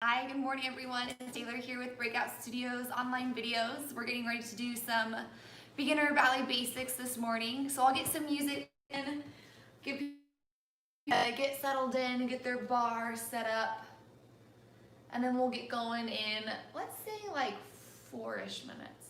Hi, good morning everyone. It's Taylor here with Breakout Studios online videos. We're getting ready to do some beginner ballet basics this morning. So I'll get some music in, give get settled in, get their bar set up, and then we'll get going in, let's say like 4-ish minutes.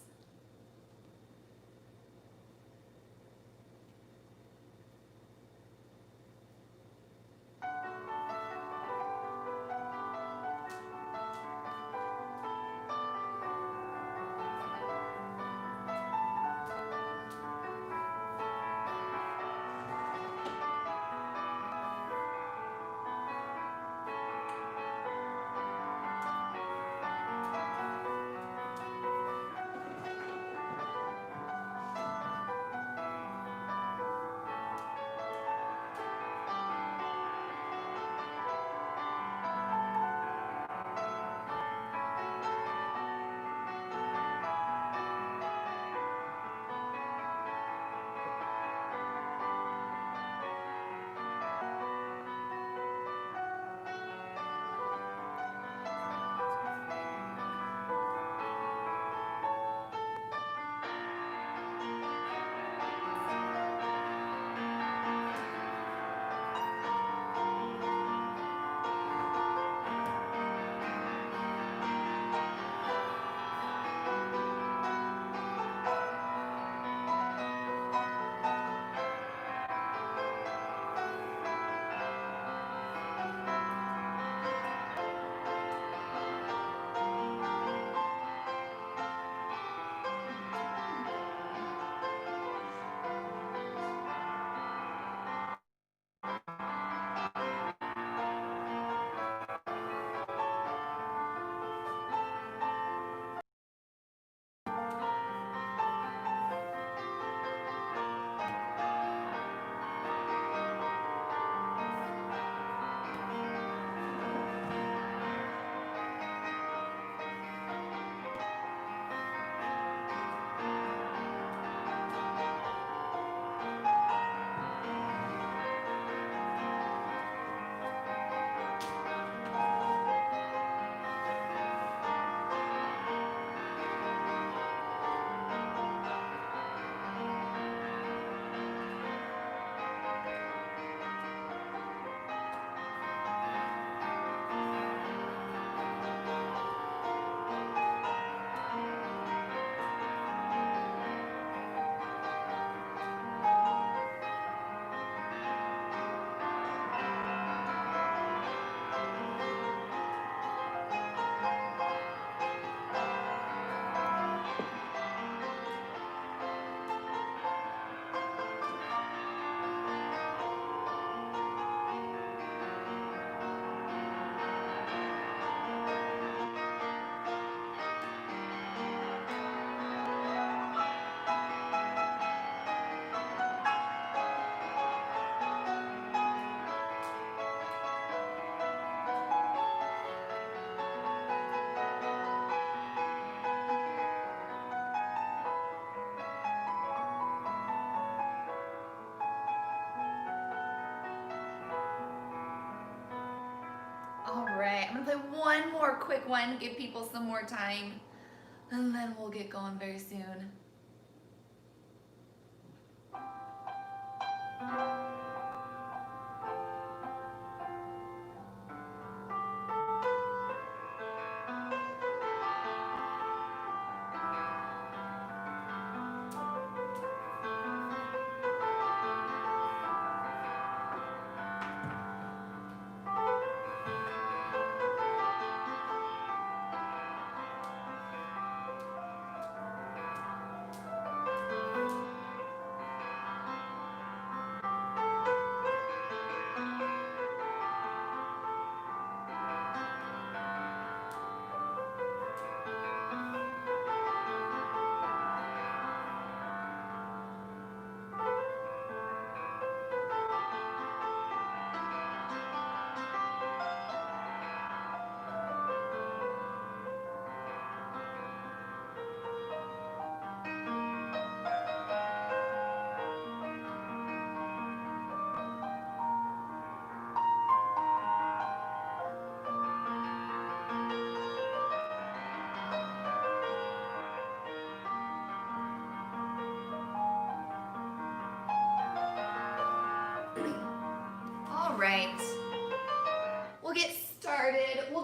All right, I'm gonna play one more quick one, give people some more time, and then we'll get going very soon.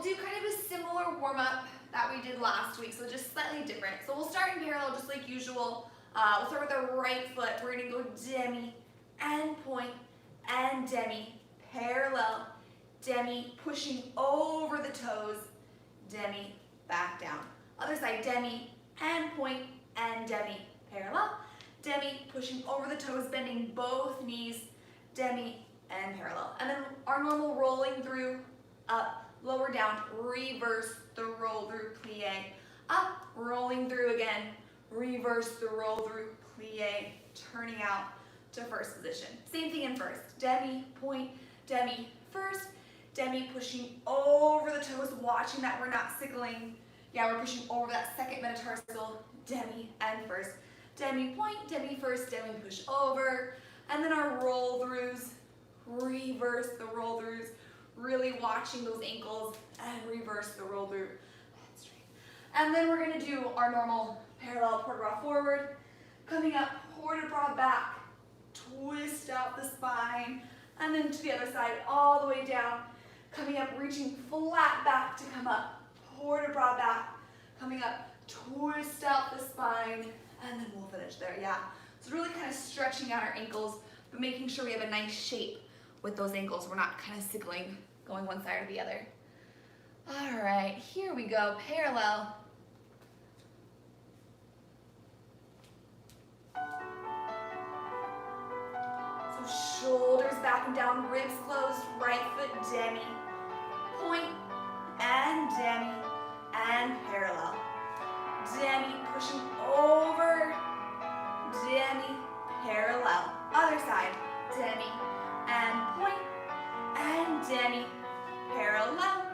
we'll do kind of a similar warm-up that we did last week, so just slightly different. So we'll start in parallel just like usual. We'll start with our right foot. We're gonna go demi and point and demi, parallel, demi, pushing over the toes, demi, back down. Other side, demi and point and demi, parallel, demi, pushing over the toes, bending both knees, demi and parallel. And then our normal rolling through, up, lower, down, reverse the roll through, plie, up, rolling through again, reverse the roll through, plie, turning out to first position. Same thing in first, demi, point, demi, first, demi, pushing over the toes, watching that we're not sickling. Yeah, we're pushing over that second metatarsal, demi and first. Demi, point, demi, first, demi, push over. And then our roll throughs, reverse the roll throughs, really watching those ankles and reverse the roll through. And then we're gonna do our normal parallel port de bras forward, coming up, port de bras back, twist out the spine, and then to the other side, all the way down, coming up, reaching flat back to come up, port de bras back, coming up, twist out the spine, and then we'll finish there, yeah. So really kind of stretching out our ankles, but making sure we have a nice shape with those ankles. We're not kind of sickling, going one side or the other. All right, here we go, parallel. So shoulders back and down, ribs closed, right foot demi, point and demi and parallel. Demi, pushing over, demi, parallel. Other side, demi and point and demi, parallel.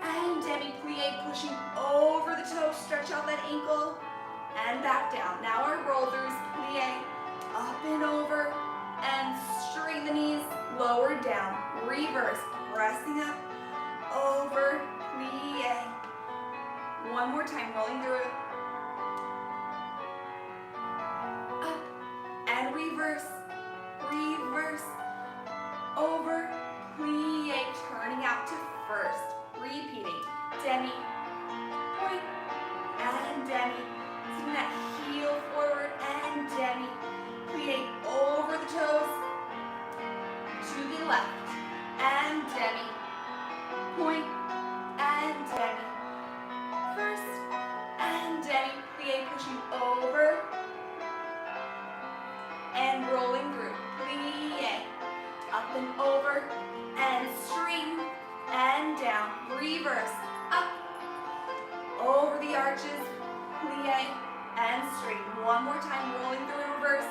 And demi plie, pushing over the toe, stretch out that ankle, and back down. Now our roll throughs, plie, up and over, and straighten the knees, lower down, reverse, pressing up, over, plie. One more time, rolling through it. Up, and reverse, reverse, over, plie, turning out to first. Repeating, demi, point, and demi. Taking that heel forward and demi. Plie over the toes, to the left, and demi. Point, and demi. First, and demi. Plie, pushing over, and rolling through. Plie, up and over, and straighten, and down, reverse, up, over the arches, plie, and straighten. One more time, rolling through in reverse.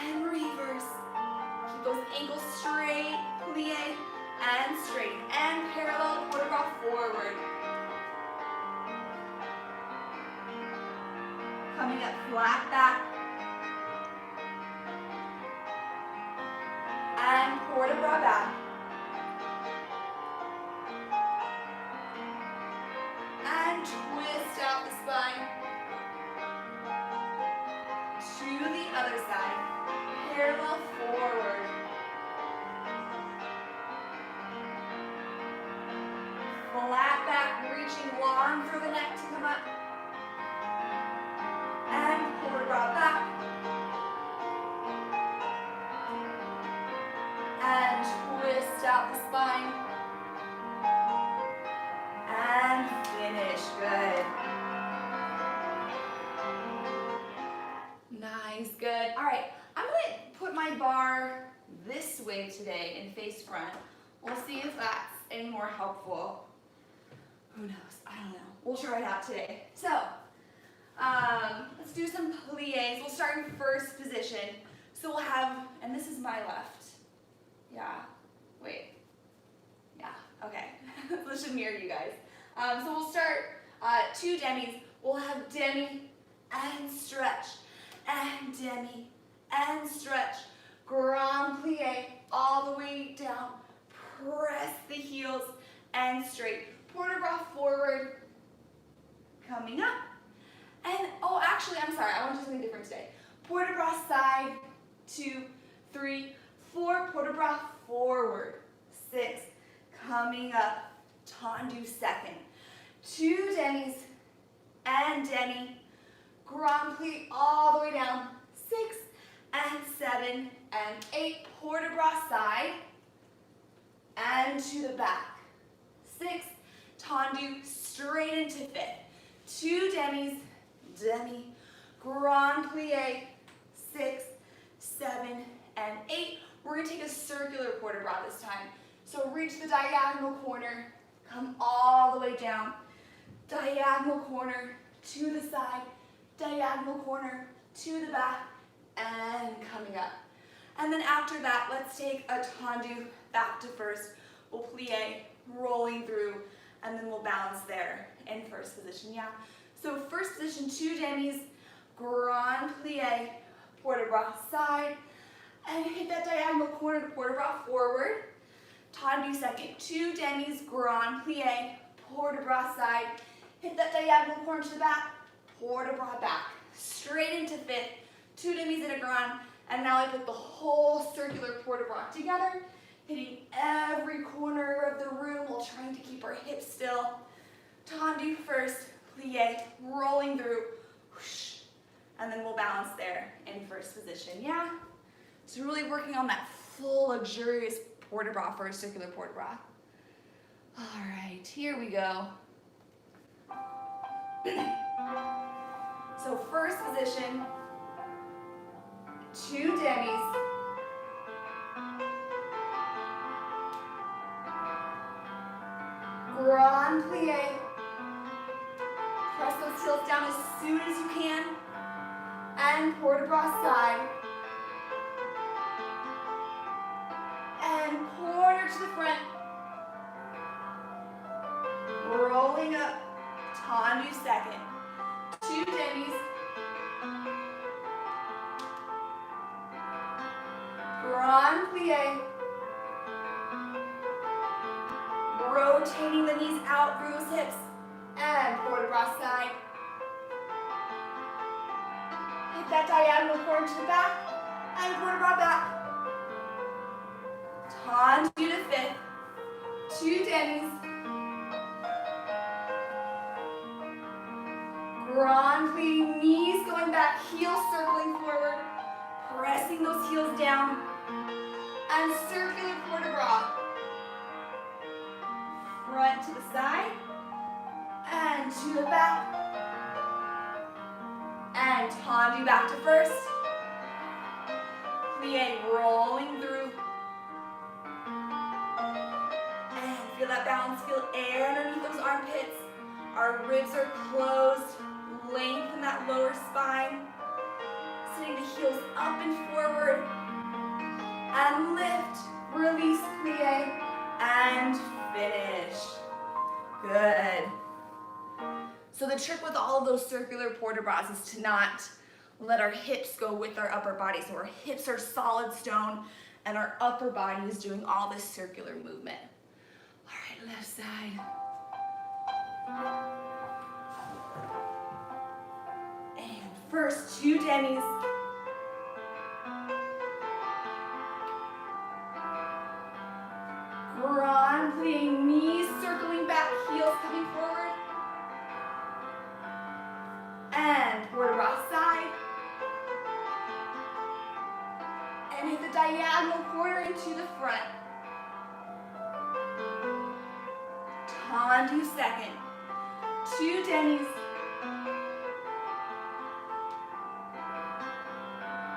And reverse. Keep those ankles straight, plie, and straighten. And parallel, port de bras forward. Coming up flat back. And port de bras back. And twist out the spine. To the other side. Parallel forward. Flat back, reaching long through the neck to come up. And port de bras back. And twist out the spine. And finish, good. Nice, good. All right, I'm gonna put my bar this way today and face front. We'll see if that's any more helpful. Who knows, I don't know. We'll try it out today. So, let's do some plies. We'll start in first position. So we'll have, and this is my left. Yeah, wait, yeah, okay, this should mirror you guys. So we'll start two demis. We'll have demi and stretch, and demi and stretch. Grand plie all the way down. Press the heels and straight. Port de bras forward, coming up. And, oh, actually, I'm sorry, I want to do something different today. Port de bras side, 2, 3, 4, port de bras forward, 6, coming up, tendu second, 2 demis and demi, grand plie all the way down, 6 and 7 and 8, port de bras side, and to the back, 6, tendu straight into fifth, 2 demis, demi, grand plie, 6, 7, and 8. We're going to take a circular port de bras this time. So reach the diagonal corner, come all the way down, diagonal corner to the side, diagonal corner to the back, and coming up. And then after that, let's take a tendu back to first. We'll plie, rolling through, and then we'll balance there in first position, yeah? So first position, 2 demis, grand plie, port de bras side, and hit that diagonal corner to port de bras forward. Tendu second, 2 demis, grand plie, port de bras side, hit that diagonal corner to the back, port de bras back, straight into fifth, 2 demis and a grand, and now I put the whole circular port de bras together, hitting every corner of the room while trying to keep our hips still. Tendu first, plie, rolling through, whoosh, and then we'll balance there in first position, yeah? So really working on that full, luxurious port de bras for a circular port de bras. All right, here we go. So first position, 2 demis, grand plie, press those heels down as soon as you can, and port de bras side, and corner to the front, rolling up, tendu second, 2 demis, grand plie, rotating the knees out through those hips, and port de bras side. Hit that diagonal corner to the back, and port de bras back. Tendu to fifth, 2 demis, grand plie, knees going back, heels circling forward, pressing those heels down, and circular port de bras. Front to the side, and to the back, and tendu back to first, plie, rolling through, and feel that balance, feel air underneath those armpits, our ribs are closed, lengthen that lower spine, sitting the heels up and forward, and lift, release, plie, and finish. Good. So the trick with all of those circular port de bras is to not let our hips go with our upper body. So our hips are solid stone and our upper body is doing all this circular movement. All right, left side. And first, 2 demis. Grand plie, knees circling back, heels coming forward. And port de bras side. And hit the diagonal corner into the front. Tendu second. 2 demis.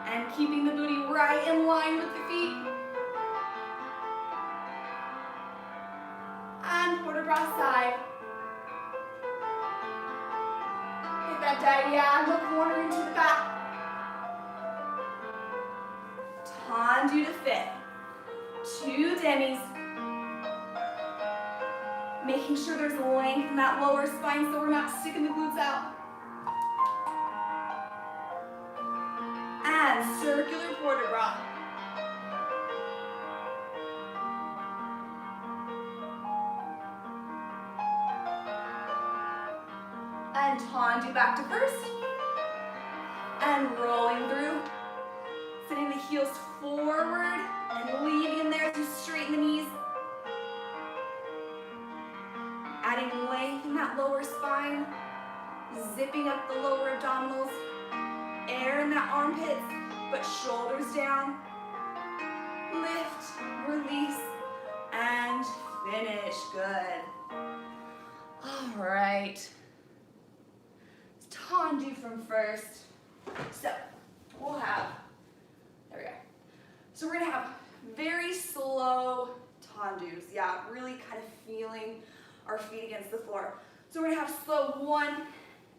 And keeping the booty right in line with the feet. And port de bras side. Hit that diagonal corner into the back. Tendu to fifth. 2 demis. Making sure there's length in that lower spine so we're not sticking the glutes out. And circular port de bras. And tendu back to first. And rolling through. Sitting the heels forward and And leaving in there to straighten the knees. Adding length in that lower spine. Zipping up the lower abdominals. Air in that armpits, but shoulders down. Lift, release, and finish. Good. All right. Tendu from first. So we'll have, there we go. So we're gonna have very slow tendus. Yeah, really kind of feeling our feet against the floor. So we're gonna have slow 1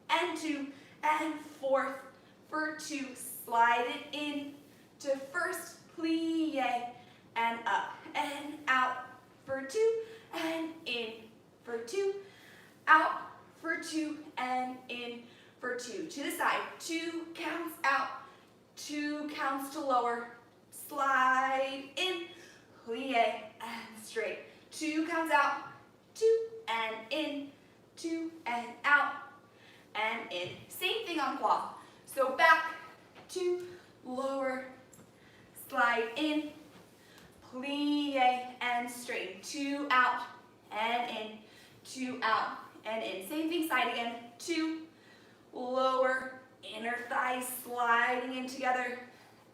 and 2 and 4th for 2. Slide it in to first, plie, and up and out for 2 and in for 2, out for 2 and in for 2. To the side, 2 counts out, 2 counts to lower, slide in, plie, and straight. 2 counts out, 2 and in, 2 and out, and in. Same thing on quad. So back, 2, lower, slide in, plie, and straight. 2 out and in, 2 out and in. Same thing, side again. 2, lower, inner thighs sliding in together,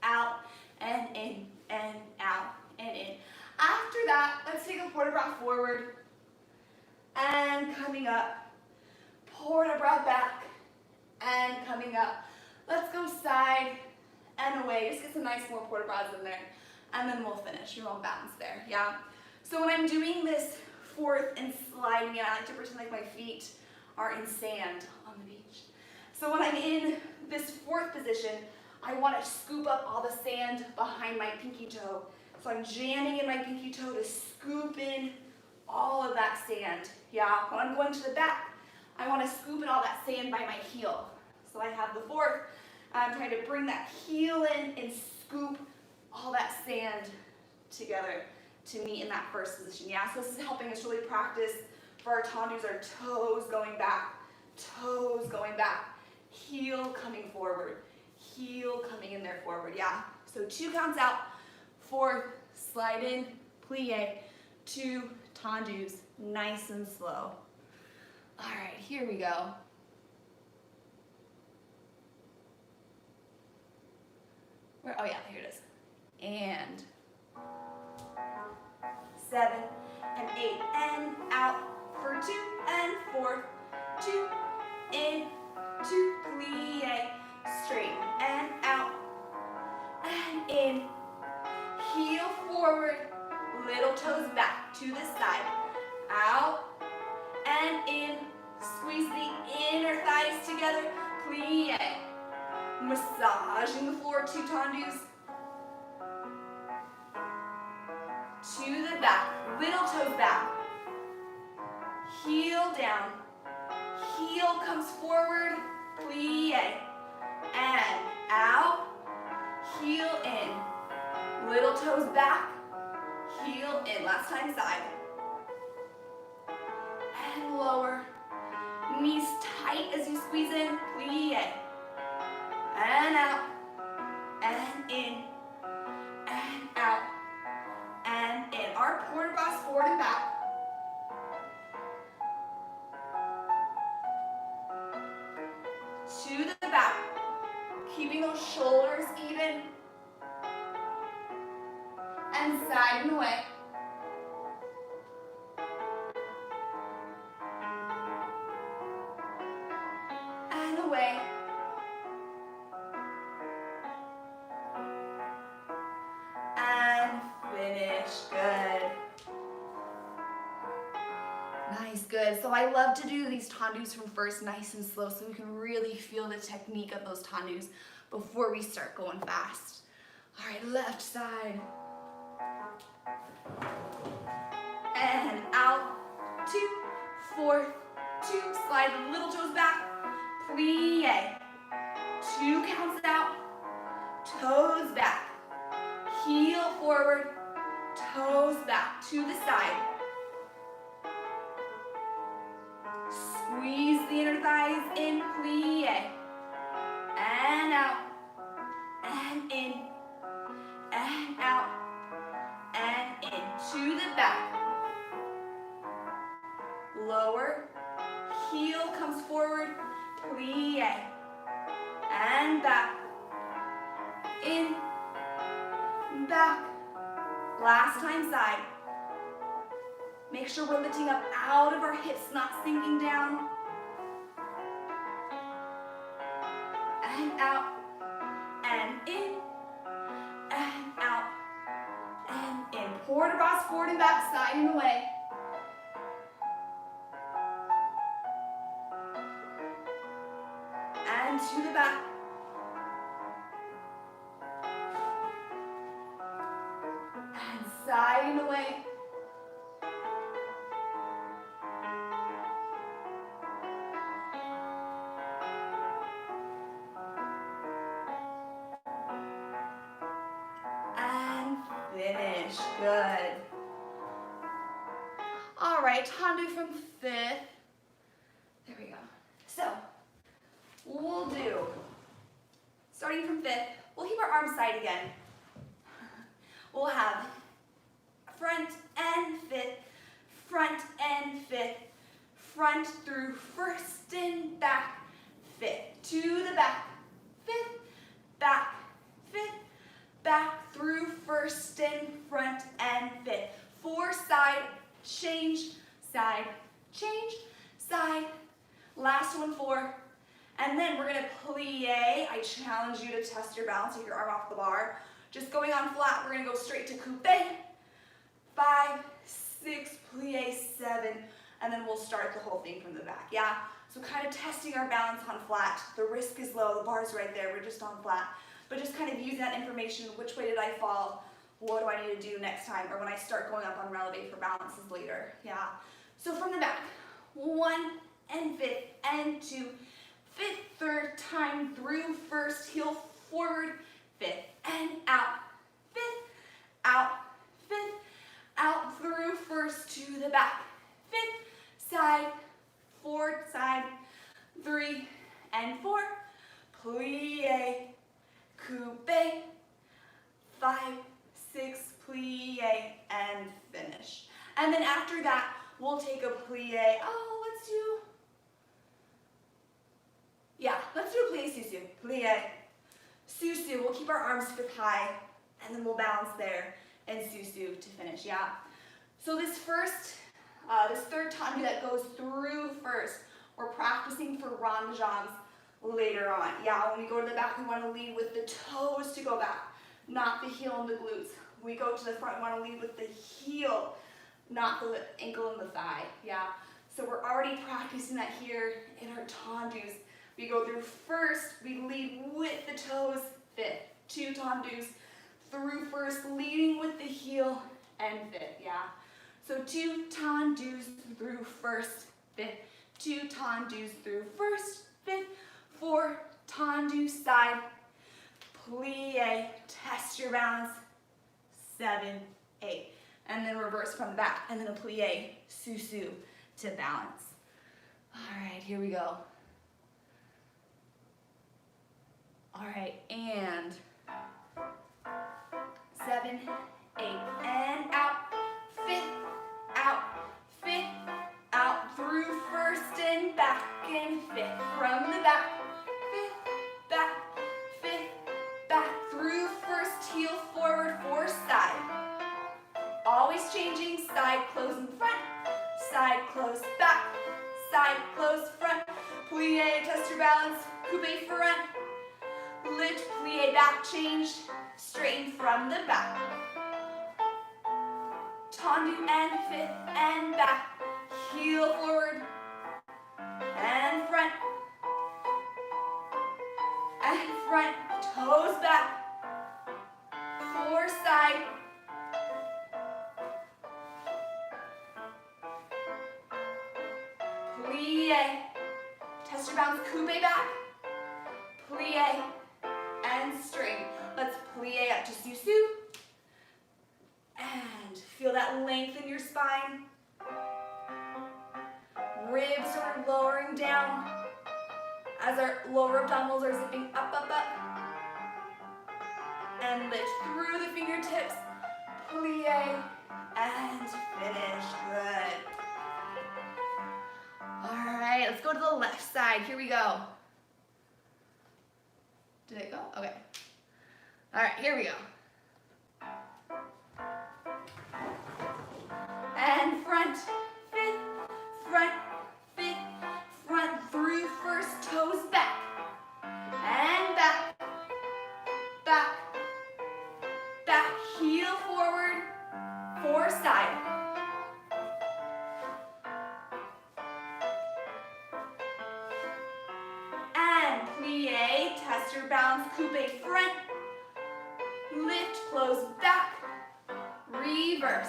out and in, and out and in. After that, let's take a port de bras forward and coming up. Port de bras back and coming up. Let's go side and away. Just get some nice more port de bras in there, and then we'll finish. Your own balance there, yeah? So when I'm doing this 4th and sliding in, I like to pretend like my feet are in sand on the beach. So when I'm in this 4th position, I want to scoop up all the sand behind my pinky toe. So I'm jamming in my pinky toe to scoop in all of that sand. Yeah, when I'm going to the back, I want to scoop in all that sand by my heel. So I have the 4th, I'm trying to bring that heel in and scoop all that sand together to meet in that 1st position. Yeah, so this is helping us really practice for our tendus, our toes going back, heel coming forward, heel coming in there forward. Yeah, so 2 counts out, 4th, slide in, plie, 2 tendus, nice and slow. All right, here we go. Oh yeah, here it is. And 7 and 8 and out for 2 and 4, 2 in, 2 plie, straight and out and in, heel forward, little toes back to the side, out and in, squeeze the inner thighs together, plie, massaging the floor, 2 tendus, to the back, little toes back, heel down, heel comes forward, plie, and out, heel in, little toes back, heel in, last time side, and lower, knees tight as you squeeze in, plie, and out, and in, and out, and in. Our port de bras forward and back. To the back, keeping those shoulders even, and side and away. And away. And finish, good. Nice, good. So I love to do these tendus from first nice and slow so we can really feel the technique of those tendus before we start going fast. All right, left side. And out, 2, 4, 2, slide the little toes back, plie, 2 counts out, toes back, heel forward, toes back to the side. Squeeze the inner thighs in, plie, and out, and in, and out, back. Lower, heel comes forward, plie, and back, in, back, last time side. Make sure we're lifting up out of our hips, not sinking down. And out, and in, and out, and in. Forward across, forward and back, side and away. And to the back. And side and away. And finish. Good. All right, tendu from fifth. There we go. So, we'll do, starting from fifth, we'll keep our arms side again. We'll have front and fifth, front and fifth, front through first and back, fifth, to the back, fifth, back, through first and front and fifth. Four side, change, side, last one, four. And then we're gonna plie. I challenge you to test your balance with your arm off the bar. Just going on flat, we're gonna go straight to coupe. 5, 6, plie, 7, and then we'll start the whole thing from the back, yeah? So kind of testing our balance on flat. The risk is low, the bar's right there, we're just on flat. But just kind of using that information, which way did I fall? What do I need to do next time? Or when I start going up on releve for balances later, yeah? So from the back, 1 and fifth and 2, fifth, third time through first, heel forward, fifth, and out, fifth, out through first to the back, fifth, side, forward, side, 3 and 4, plie, coupe, 5, 6, plie, and finish. And then after that, we'll take a plie. Let's do a plie susu. Plie, susu. We'll keep our arms fifth high, and then we'll balance there and susu to finish. Yeah. So this third tendu that goes through first, we're practicing for rond de jambes later on. Yeah. When we go to the back, we want to lead with the toes to go back, not the heel and the glutes. When we go to the front, we want to lead with the heel, not the ankle and the thigh. Yeah. So we're already practicing that here in our tendus. We go through first, we lead with the toes, fifth, 2 tendus, through first, leading with the heel and fifth, yeah. So 2 tendus through first, fifth, 2 tendus through first, fifth, 4 tendus side, plie, test your balance, 7, 8, and then reverse from the back, and then a plie, susu to balance. All right, here we go. All right, and 7, 8, and out, fifth, out through first and back, and fifth, from the back, fifth, back through first, heel forward, 4 side. Always changing, side close in front, side close back, side close front, plie, test your balance, coupe front, lift, plie back, change, straighten from the back. Tendu and fifth and back, heel forward and front, toes back, 4 side, plie, test your balance, coupe back, plie, and straight. Let's plie up to susu. And feel that length in your spine. Ribs are lowering down as our lower abdominals are zipping up. And lift through the fingertips. Plie and go to the left side. Here we go. Did it go? Okay. All right, here we go. And front, fifth, front, fifth, front through first, toes back. And back, back, back, heel forward, four side. And plie, test your balance, coupe front, lift, close back, reverse.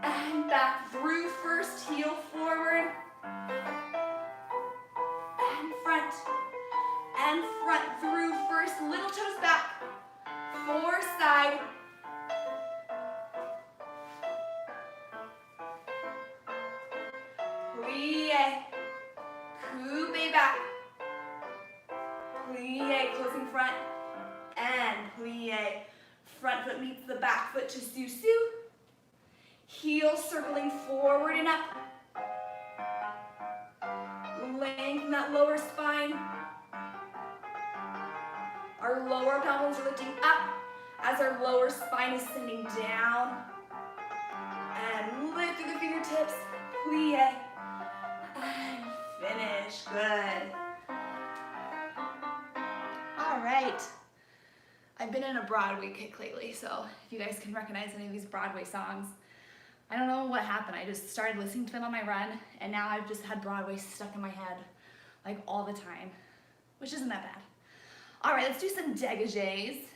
And back through first, heel forward, and front through first, little toes back, four side, plie, coupe back, plie, closing front, and plie, front foot meets the back foot to su-su, heel circling forward and up, lengthen that lower spine. Our lower abdominals are lifting up as our lower spine is sending down. And lift through the fingertips, plie, and finish. Good. All right. I've been in a Broadway kick lately, so if you guys can recognize any of these Broadway songs, I don't know what happened. I just started listening to them on my run, and now I've just had Broadway stuck in my head like all the time, which isn't that bad. All right, let's do some dégagés.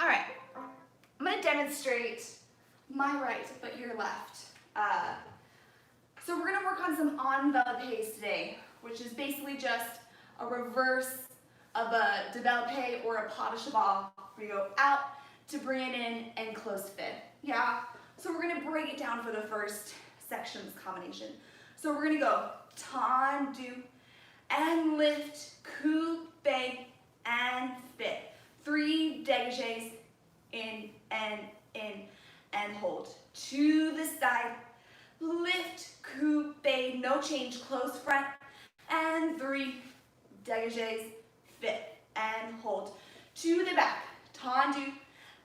All right, I'm gonna demonstrate my right, but your left. So we're gonna work on some enveloppés today, which is basically just a reverse of a développé or a pas de cheval, where you go out to bring it in and close fit. Yeah? So we're gonna break it down for the first sections combination. So we're gonna go tendu and lift, coupe and fit. 3 dégagés, in, and hold. To the side, lift, coupe, no change, close front, and 3 dégagés, fit, and hold. To the back, tendu,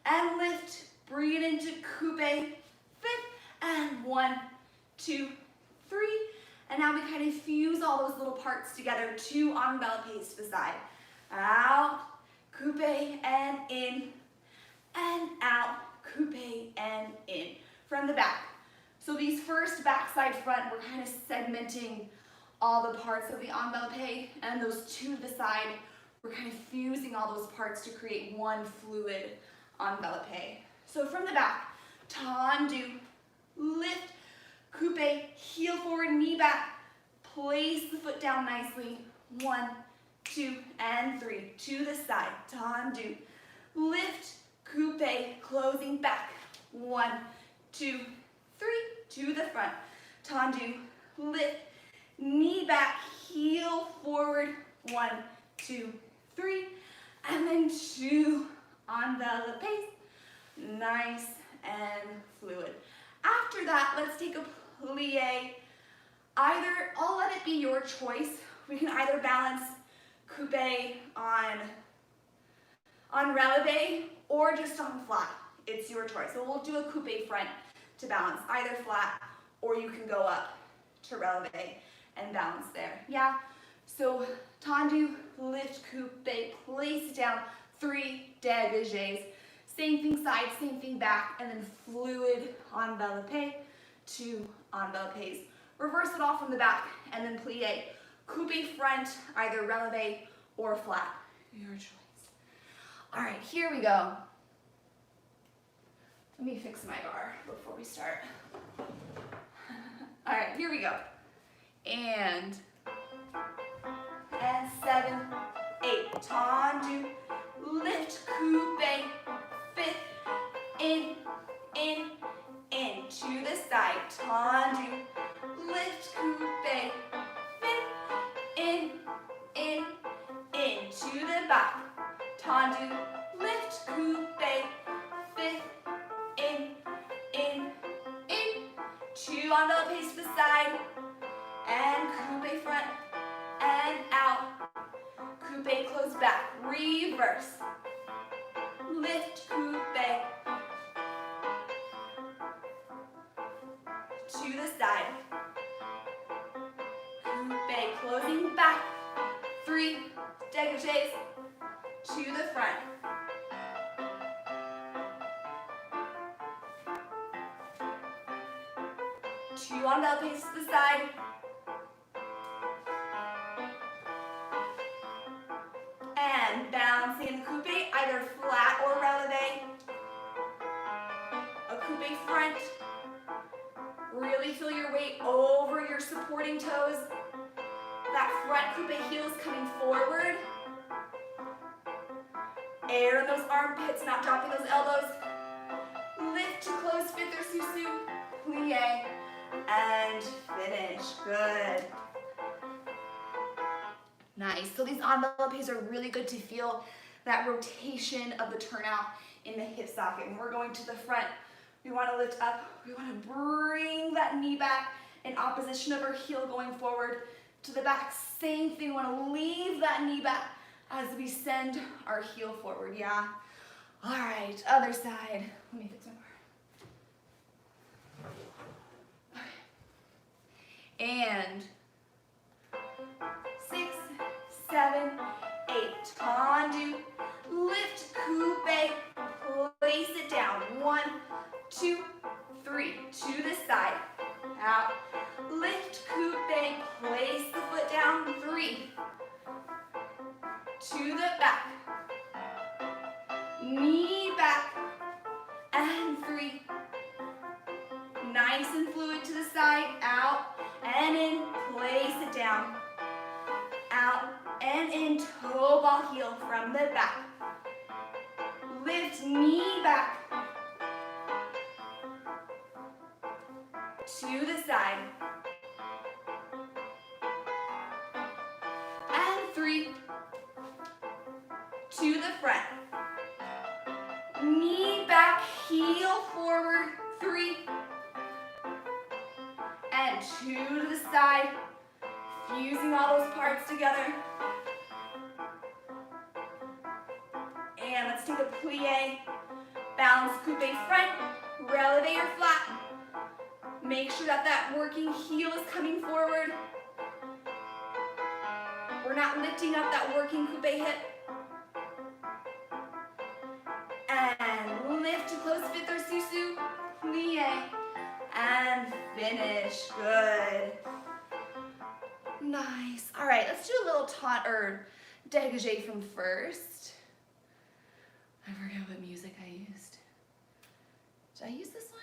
and lift, bring it into coupe, fit, and 1, 2, 3. And now we kind of fuse all those little parts together, 2 enveloppés to the side. Out, coupe, and in, and out, coupe, and in. From the back. So these first backside front, we're kind of segmenting all the parts of the enveloppé, and those 2 to the side, we're kind of fusing all those parts to create one fluid enveloppé. So from the back, tendu, lift, coupe, heel forward, knee back, place the foot down nicely, 1, 2, and 3, to the side, tendu, lift, coupe, closing back, 1, 2, 3, to the front, tendu, lift, knee back, heel forward, 1, 2, 3, and then 2 enveloppés, nice and fluid. After that, let's take a plie. Either, I'll let it be your choice. We can either balance coupe on releve or just on flat. It's your choice. So we'll do a coupe front to balance, either flat or you can go up to releve and balance there. Yeah? So tendu, lift, coupe, place it down, 3 dégagés. Same thing side, same thing back, and then fluid enveloppé, 2 enveloppés. Reverse it off from the back, and then plie. Coupe front, either releve or flat. Your choice. All right, here we go. Let me fix my bar before we start. All right, here we go. And 7, 8, tendu, lift, coupe, fit, in, Fondu, lift, coupe, fifth, in, 2 on the pace to the side, and coupe front, and out, coupe close back, reverse, lift, coupe, to the side, coupe closing back, 3, dégagés, to the front, 2 on the pace to the side, and balancing the coupe, either flat or releve, a coupe front, really feel your weight over your supporting toes, that front coupe heel is coming forward, air in those armpits, not dropping those elbows, lift to close fifth or susu, plie, and finish, good. Nice, so these envelopes are really good to feel that rotation of the turnout in the hip socket. When we're going to the front, we want to lift up, we want to bring that knee back in opposition of our heel going forward to the back. Same thing, we want to leave that knee back as we send our heel forward, yeah? All right, other side. Let me fix my bar. Okay. And 6, 7, 8, tendu, lift, coupe, place it down, 1, 2, 3, to the side, out, lift, coupe, place the foot down, 3, to the back, knee back, and 3, nice and fluid to the side, out, and in, place it down, out, and in, toe ball heel from the back, lift, knee back, to the side, and 3, to the front, knee back, heel forward, 3, and 2 to the side, fusing all those parts together, and let's take a plie, balance coupe front, releve or flat, make sure that that working heel is coming forward, we're not lifting up that working coupe hip, and lift to close fifth or susu, plie, and finish, good. Nice, all right, let's do a little taunt or dégagé from first. I forgot what music I used. Did I use this one?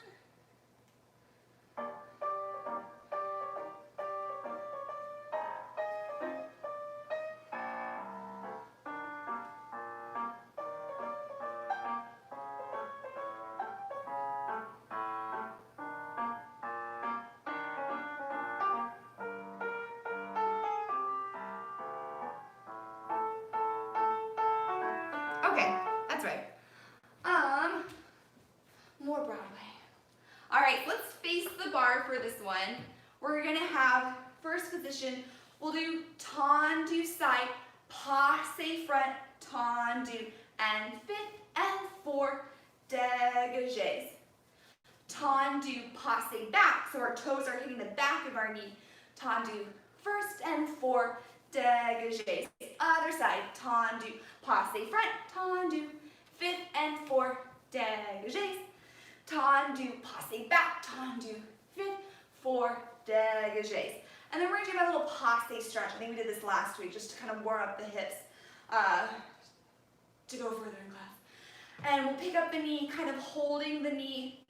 Okay, that's right. More Broadway. All right, let's face the bar for this one. We're gonna have first position. We'll do tendu side, passe front, tendu, and 5th and 4 dégagés. Tendu, passe back, so our toes are hitting the back of our knee. Tendu, 1st and 4 dégagés. Other side, tendu, passe front, tendu, 5th and 4 dégagés. Tendu, passe back, tendu, 5th, 4 dégagés. And then we're going to do a little passe stretch. I think we did this last week just to kind of warm up the hips to go further in class. And we'll pick up the knee, kind of holding the knee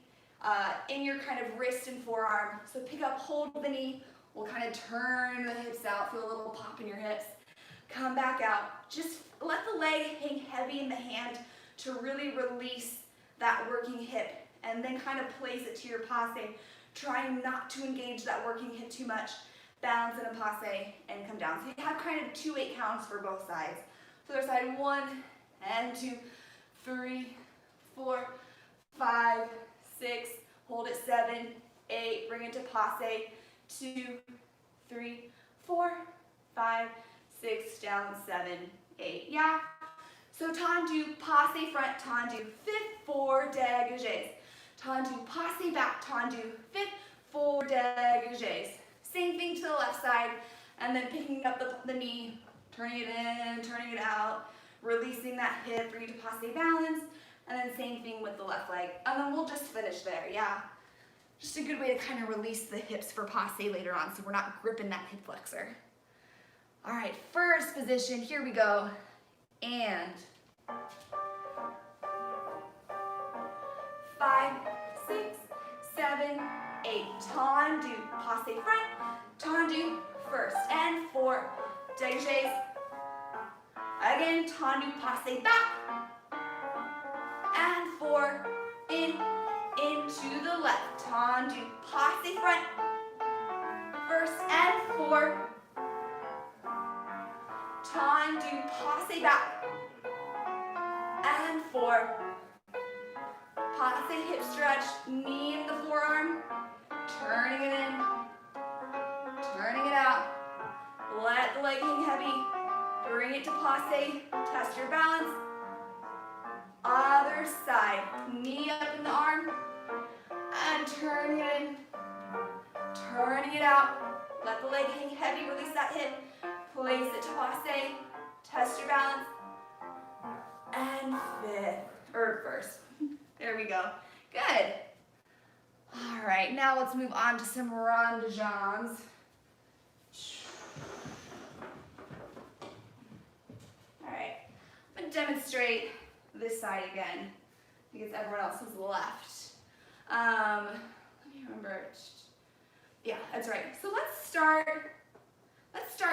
in your kind of wrist and forearm. So pick up, hold the knee. We'll kind of turn the hips out, feel a little pop in your hips. Come back out. Just let the leg hang heavy in the hand to really release that working hip. And then kind of place it to your passe, trying not to engage that working hip too much. Balance in a passe and come down. So you have kind of 2 8 counts for both sides. So other side, 1 and 2, 3, 4, 5, 6, hold it, 7, 8, bring it to passe, 2, 3, 4, 5, 6, down, 7, 8, yeah. So tendu, passe front, tendu, fifth, 4 dégagés. Tendu, passe back, tendu, fifth, 4 dégagés. Same thing to the left side, and then picking up the knee, turning it in, turning it out, releasing that hip, bring it to passe balance, and then same thing with the left leg. And then we'll just finish there, yeah. Just a good way to kind of release the hips for passe later on so we're not gripping that hip flexor. All right, first position, here we go. And 5, 6, 7, 8. Tendu, passe front, tendu first, and 4 dégagés. Again, tendu, passe back, and 4 into the left. Tendu, passe front, first, and 4. Tendu, passe back, and 4. Passe hip stretch, knee in the forearm, turning it in, turning it out. Let the leg hang heavy, bring it to passe, test your balance. Other side, knee up in the arm, and turning it in, turning it out. Let the leg hang heavy, release that hip. Place it to passe, test your balance, and first. There we go. Good. All right, now let's move on to some rond de jambes. All right, I'm gonna demonstrate this side again because everyone else has left. Let me remember. Yeah, that's right. So let's start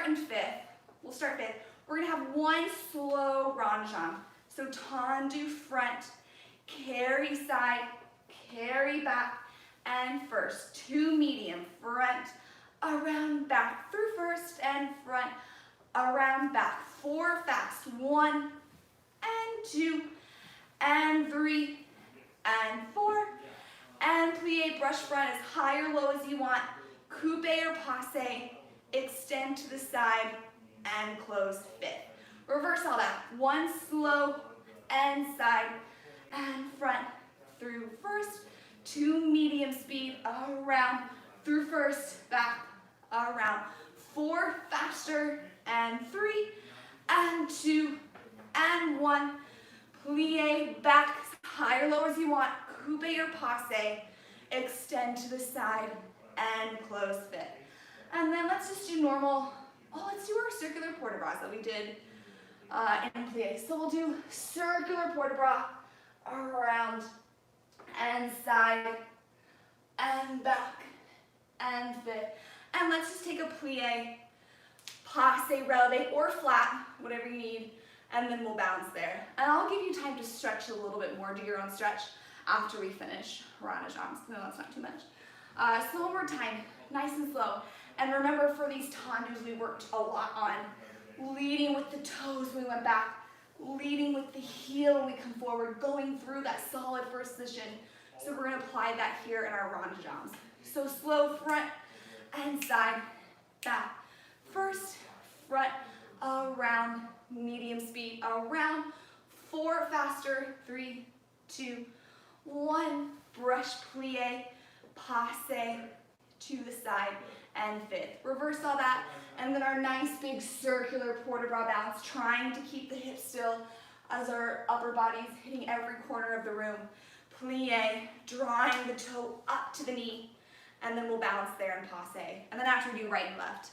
in fifth. We'll start fifth. We're gonna have one slow rond de jambe. So tendu front, carry side, carry back, and first. 2 medium, front, around, back, through first, and front, around, back. 4 fast, 1, and 2, and 3, and 4, and plie, brush front as high or low as you want, coupe or passe, extend to the side, and close fifth. Reverse all that. 1 slow, and side, and front, through first, 2 medium speed, around, through first, back, around, 4 faster, and 3, and 2, and 1, plie, back, high or low as you want, coupe or passe, extend to the side, and close fifth. And then let's just do normal, let's do our circular port de bras that we did in plie. So we'll do circular port de bras, around, and side, and back, and fifth. And let's just take a plie, passe, releve, or flat, whatever you need, and then we'll bounce there. And I'll give you time to stretch a little bit more, do your own stretch after we finish rond de jambes. No, that's not too much. So one more time, nice and slow. And remember, for these tendus, we worked a lot on leading with the toes when we went back, leading with the heel when we come forward, going through that solid first position. So we're going to apply that here in our rond de jambes. So slow front and side, back. First, front, around, medium speed, around, 4 faster, 3, 2, 1, brush plie, passe, to the side, and fifth. Reverse all that, and then our nice big circular port de bras bounce, trying to keep the hips still as our upper body's hitting every corner of the room. Plie, drawing the toe up to the knee, and then we'll bounce there and passe. And then after we do right and left,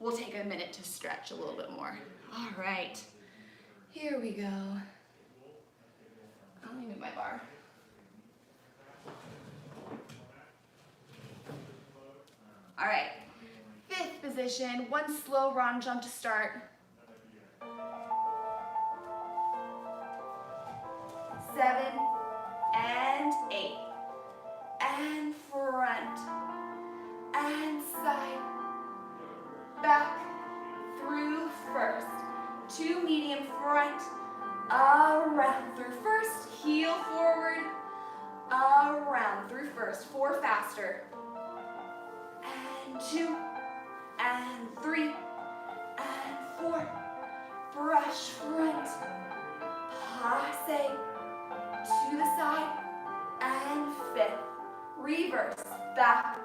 we'll take a minute to stretch a little bit more. All right, here we go. Let me move my bar. All right, fifth position, 1 slow rond jump to start. 7, and 8, and front, and side, back, through first, 2 medium front, around, first, 4 faster, and 2, and 3, and 4, brush front, passe, to the side, and 5th, reverse, back,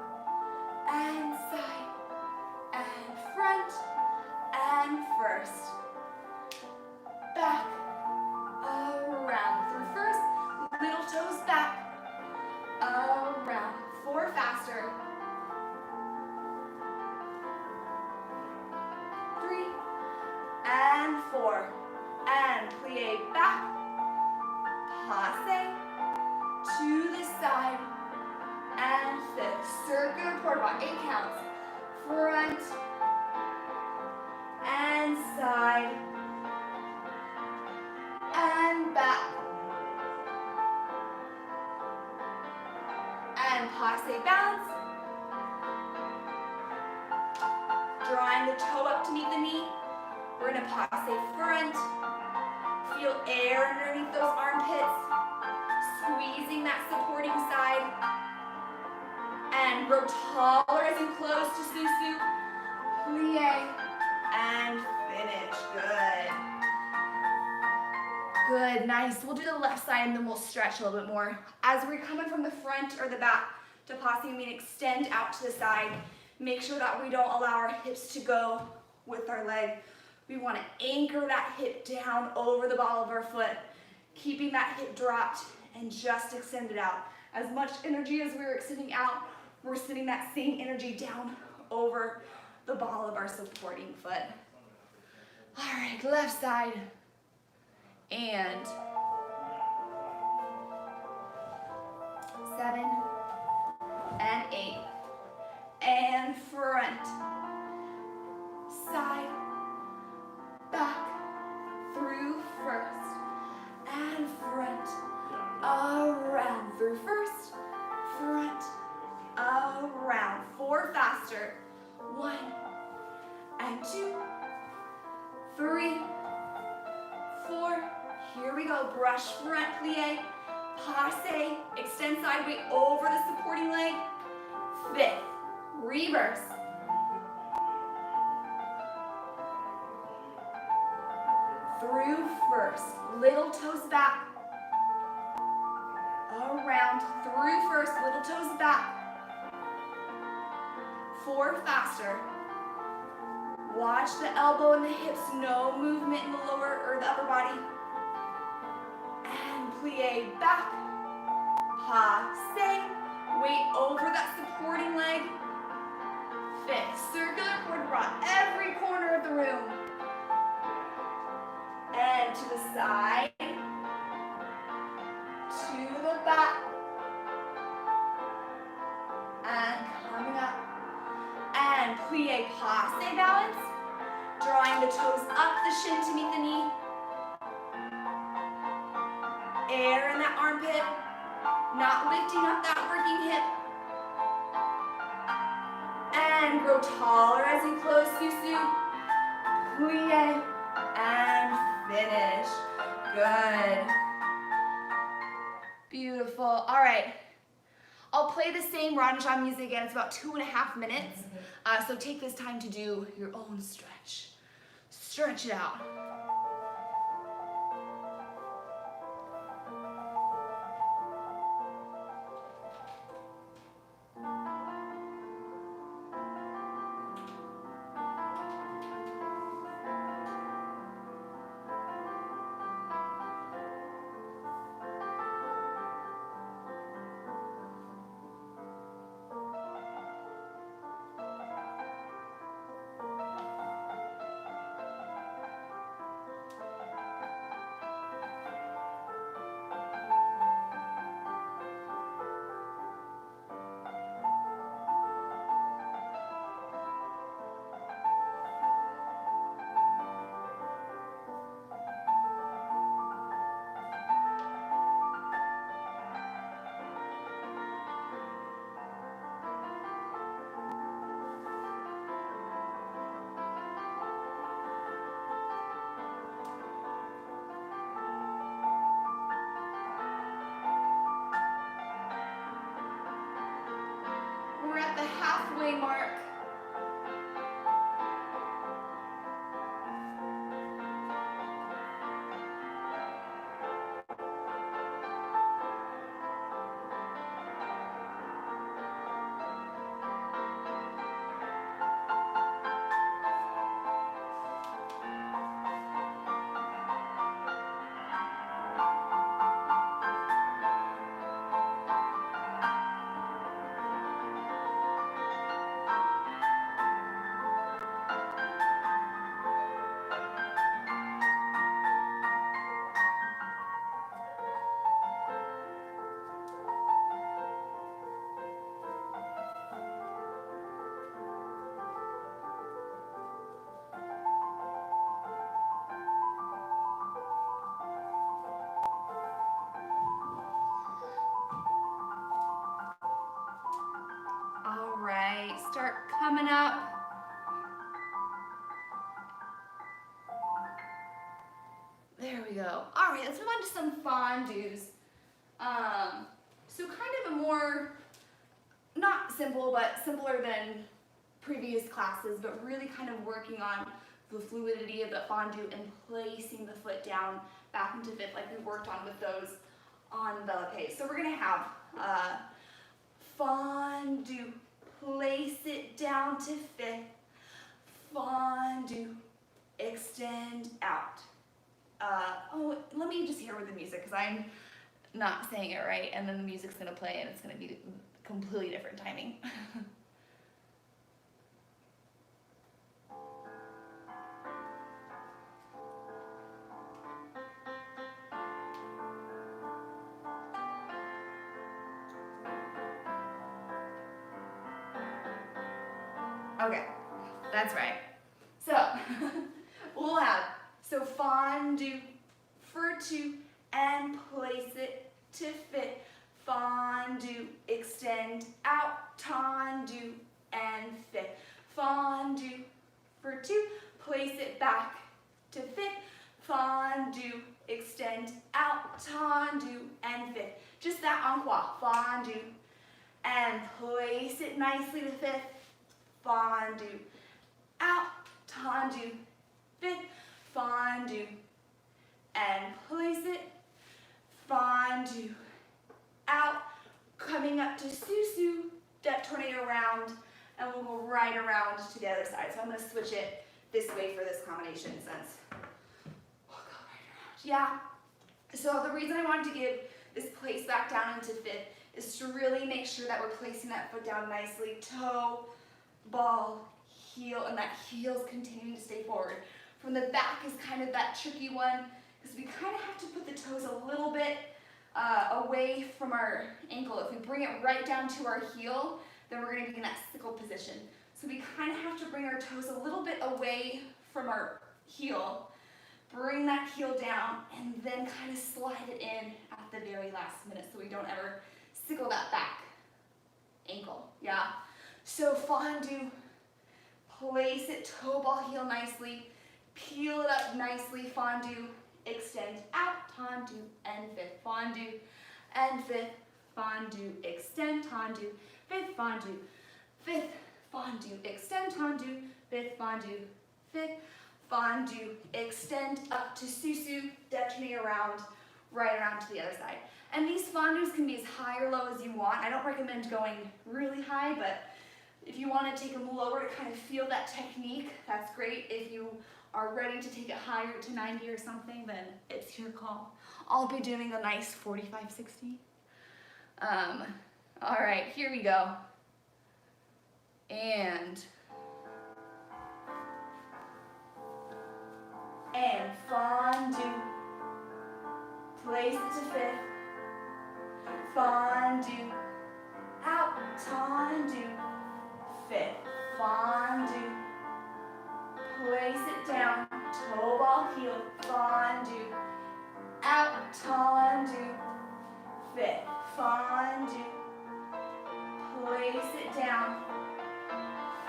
and side, and front, and first, back, around through first, little toes back, around, 4 faster, 3, and 4, and plie back, passe, to the side, and 5th, circular quarter ball, 8 counts, front, and side, and back, and passe bounce, drawing the toe up to meet the knee. We're going to passe front, feel air underneath those armpits, squeezing that supporting side, and grow taller as you close to Susu, plie, and finish. Good, nice. We'll do the left side and then we'll stretch a little bit more. As we're coming from the front or the back to passe, we extend out to the side. Make sure that we don't allow our hips to go with our leg. We want to anchor that hip down over the ball of our foot, keeping that hip dropped and just extend it out. As much energy as we're extending out, we're sending that same energy down over the ball of our supporting foot. All right, left side. And 7, and 8, and front, side, back, through first, and front, around, through first, front, around, 4 faster, 1, and 2, 3, 4, here we go, brush front plie, passe, extend side weight over the supporting leg, 5th, reverse, through first, little toes back, around, through first, little toes back, 4 faster, watch the elbow and the hips, no movement in the lower or the upper body, and plie back, passe, weight over that supporting leg, 5th, circular quarter ball, every corner of the room, and to the side, to the back, and coming up, and plie passe balance, drawing the toes up the shin to meet the knee, air in that armpit, not lifting up that working hip, and grow taller as you close, Susu, plie, and finish. Good. Beautiful. All right. I'll play the same Ranjan music again. It's about 2.5 minutes. So take this time to do your own stretch. Stretch it out. halfway mark. All right, start coming up. There we go. All right, let's move on to some fondues. So kind of a more, not simple, but simpler than previous classes, but really kind of working on the fluidity of the fondue and placing the foot down back into fifth like we worked on with those on Ballet. So we're gonna have fondue, place it down to fifth, fondue, extend out. Oh, let me just hear with the music because I'm not saying it right, and then the music's gonna play and it's gonna be completely different timing. Okay, that's right. So we'll have, so fondue for two and place it to fit. Fondue, extend out, tendu, and fit. Fondue for two, place it back to fit. Fondue, extend out, tendu, and fit. Just that encore. Fondue, and place it nicely to fit. Fondue, out, tendu, fit. Fondue, and place it. Fondue, out, coming up to Susu, step tornado around, and we'll go right around to the other side. So I'm going to switch it this way for this combination since we'll go right around. Yeah. So the reason I wanted to give this place back down into fifth is to really make sure that we're placing that foot down nicely, toe, ball, heel, and that heel's continuing to stay forward. From the back is kind of that tricky one because we kind of have to put the toes a little bit away from our ankle. If we bring it right down to our heel, then we're going to be in that sickle position. So we kind of have to bring our toes a little bit away from our heel, bring that heel down, and then kind of slide it in at the very last minute so we don't ever sickle that back ankle. Yeah. So fondue, place it toe ball heel nicely, peel it up nicely, fondue, extend out, tendu, and fifth, fondue, and fifth, fondue, extend, tendu, fifth, fondue, fifth, fondue, extend, tendu, fifth, fondue, fifth, fondue, extend up to Susu, detonating around, right around to the other side. And these fondues can be as high or low as you want. I don't recommend going really high, but if you want to take them lower to kind of feel that technique, that's great. If you are ready to take it higher to 90 or something, then it's your call. I'll be doing a nice 45, 60. All right, here we go. And fondue, place it to fifth, fondue, out, tendu, fifth, fondue, place it down, toe ball heel, fondue, out, tendu, fifth, fondue, place it down,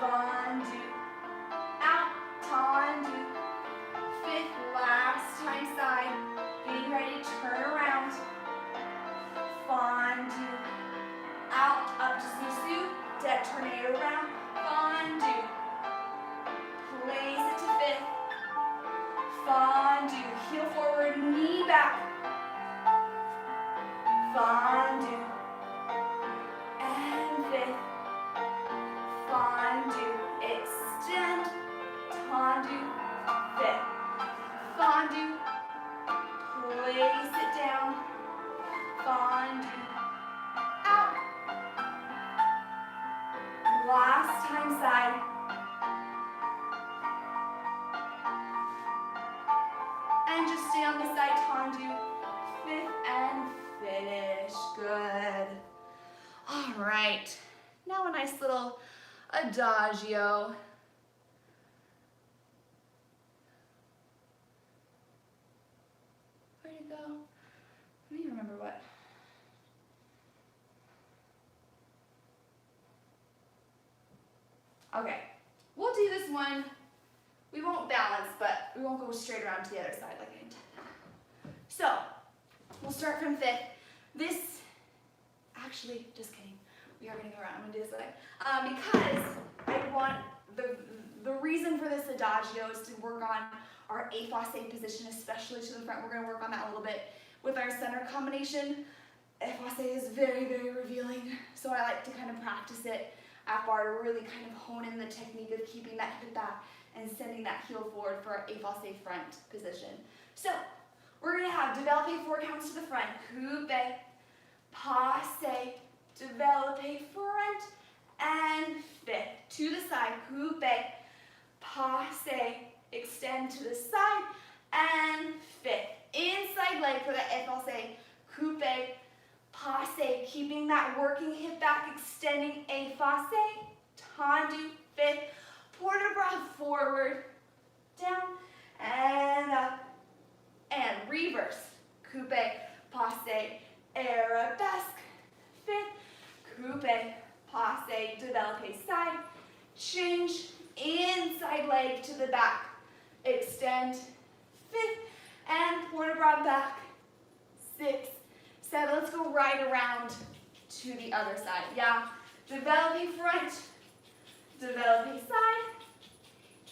fondue, out, tendu, fifth, last time side, getting ready to turn around, fondue, out, up to Susu, deck tornado around, Fondue. And fifth. Fondue. Extend. Fondue. Fifth. Fondue. Place it down. Fondue. Out. Last time side. And just stay on the side, tendu. Fifth and finish. Good. All right. Now a nice little adagio. Where'd it go? I don't even remember what. Okay, we'll do this one. We won't balance, but we won't go straight around to the other side like I intended. So, we'll start from fifth. This, actually, just kidding. We are gonna go around. I'm gonna do this way. Because I want, the reason for this adagio is to work on our effacé position, especially to the front. We're gonna work on that a little bit with our center combination. Effacé is very, very revealing, so I like to kind of practice it at bar to really kind of hone in the technique of keeping that hip back and sending that heel forward for our effacé front position. So, we're gonna have développé 4 counts to the front, coupe, passe, développé front, and fifth. To the side, coupe, passe, extend to the side, and fifth. Inside leg for the effacé, coupe, passe, keeping that working hip back, extending effacé, tendu, fifth, port de bras forward, down, and up, and reverse, coupe, passe, arabesque, fifth, coupe, passe, développé side, change, inside leg to the back, extend, fifth, and port de bras back, 6, 7, let's go right around to the other side, yeah, développé front, développé side,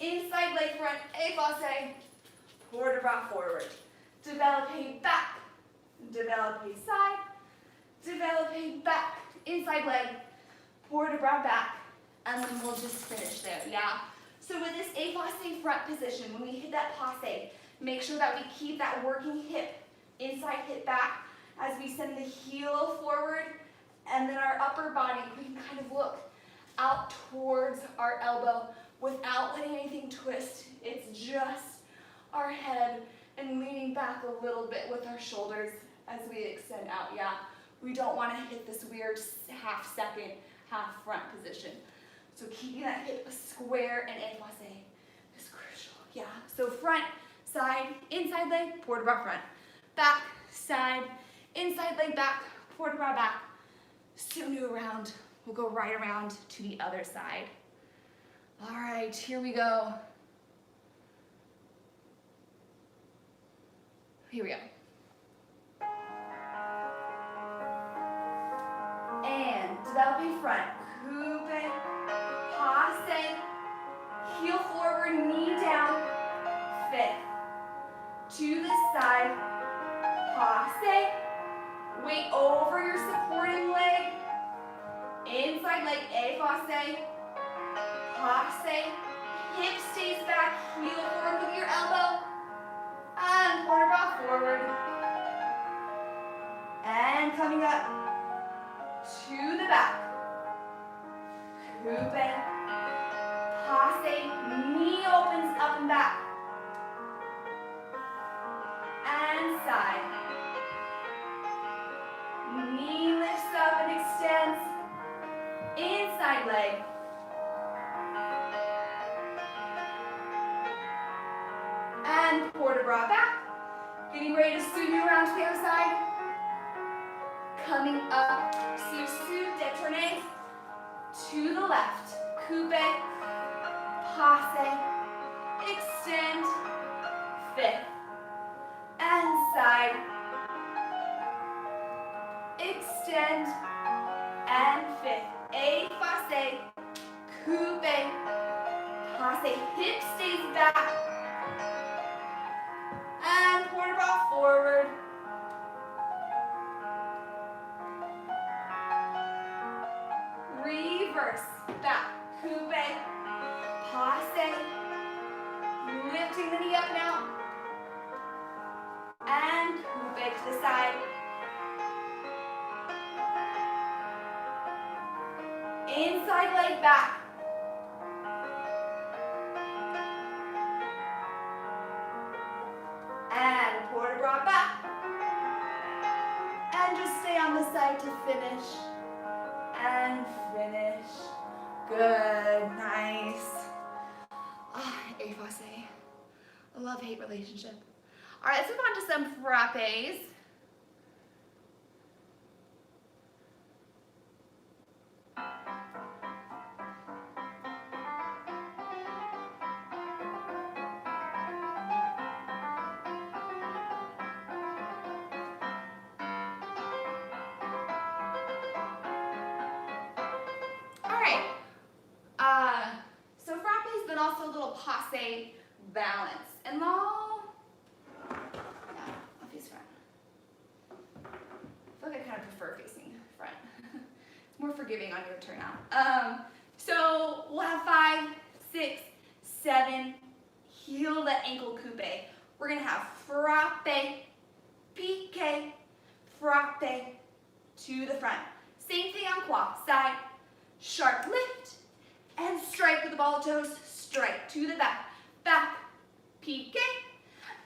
inside leg front, effacé, port de bras forward, développé back, développé side, développé back, inside leg, port de bras back, and then we'll just finish there, yeah? So with this effacé front position, when we hit that passe, make sure that we keep that working hip, inside hip back, as we send the heel forward, and then our upper body, we can kind of look out towards our elbow without letting anything twist. It's just our head and leaning back a little bit with our shoulders as we extend out, yeah? We don't want to hit this weird half second, half front position. So keeping that hip square and effacé is crucial, yeah? So front, side, inside leg, port de bras front. Back, side, inside leg back, port de bras back. Sundu around, we'll go right around to the other side. All right, here we go. Here we go. And développé front, coupe, passe, heel forward, knee down, fifth. To the side, passe, weight over your supporting leg, inside leg, effacé, passe, hip stays back, heel forward with your elbow, and port de bras forward, and coming up to the back, coupe, passe, knee opens up and back, and side, knee lifts up and extends, inside leg, and port de bras back, getting ready to sundu around to the other side, coming up, sous détourné, to the left, coupe, passe, extend, fifth, and side, extend, and fifth, effacé, coupe, passe, hip stays back, and port de bras forward, reverse, back, coupe, passe, lifting the knee up and out, and coupe to the side. Inside leg back. And port bras back. And just stay on the side to finish. And finish. Good, nice. Ah, effacé. A love-hate relationship. All right, let's move on to some frappes. So frappe then also a little passe balance. And I'll face front. I feel like I kind of prefer facing front. It's more forgiving on your turnout. So we'll have 5, 6, 7, heel to ankle coupe. We're gonna have frappe, pique, frappe to the front. Same thing on quad, side, sharp lift, and strike with the ball of toes, strike to the back, back, pique,